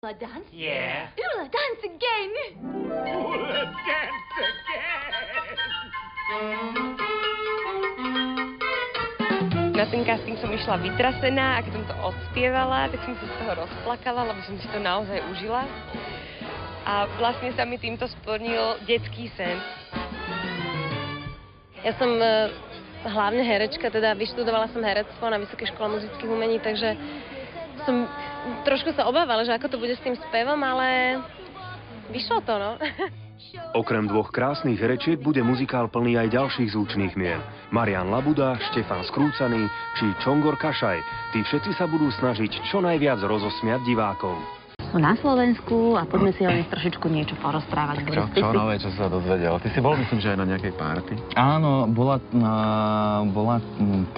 Ula dance? Yeah. Ula dance again! Ula dance again! Na ten casting som išla vytrasená a keď som to odspievala, tak som sa z toho rozplakala, lebo som si to naozaj užila. A vlastne sa mi týmto splnil detský sen. Ja som hlavne herečka, teda vyštudovala som herectvo na Vysokej škole muzických umení, takže som trošku sa obávala, že ako to bude s tým spevom, ale vyšlo to, no. Okrem dvoch krásnych herečiek bude muzikál plný aj ďalších zvučných mien. Marian Labuda, Štefan Skrúcaný či Čongor Kašaj. Tí všetci sa budú snažiť čo najviac rozosmiať divákov. Na Slovensku a poďme si o nich trošičku niečo porozprávať. Čo nové, čo sa dozvedel? Ty si bol, myslím, že aj na nejakej party? Áno, bola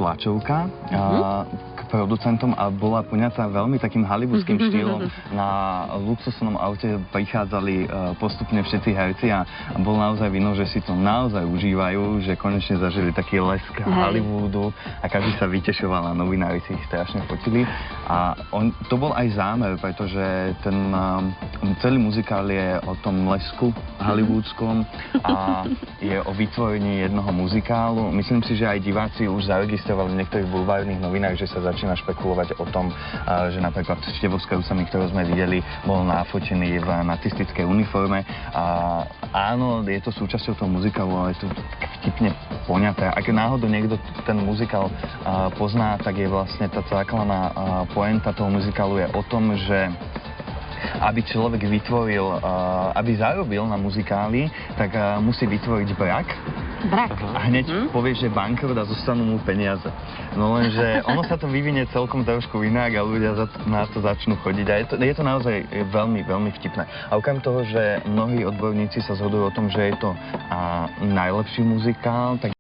tlačovka k producentom a bola poňatá veľmi takým hollywoodským štýlom. Na luxusnom aute prichádzali postupne všetci herci a bol naozaj vidno, že si to naozaj užívajú, že konečne zažili taký lesk Hollywoodu a každý sa vytešoval a novinári si ich strašne fotili. A to bol aj zámer, pretože ten celý muzikál je o tom lesku hollywoodskom a je o vytvorení jednoho muzikálu. Myslím si, že aj diváci už zaregistrovali v niektorých bulvárnych novinách, že sa začína špekulovať o tom, že napríklad Števo Skrúcaný, ktorého sme videli, bol nafotený v nacistickej uniforme. Áno, je to súčasťou toho muzikálu, ale je to vtipne poňaté. Ak náhodou niekto ten muzikál pozná, tak je vlastne tá základná pointa toho muzikálu je o tom, že aby človek vytvoril, aby zarobil na muzikáli, tak musí vytvoriť brak. Brak. A hneď povie, že bankrot a zostanú mu peniaze. No lenže ono sa to vyvinie celkom trošku inak a ľudia na to začnú chodiť. A je to naozaj veľmi, veľmi vtipné. A okrem toho, že mnohí odborníci sa zhodujú o tom, že je to najlepší muzikál, tak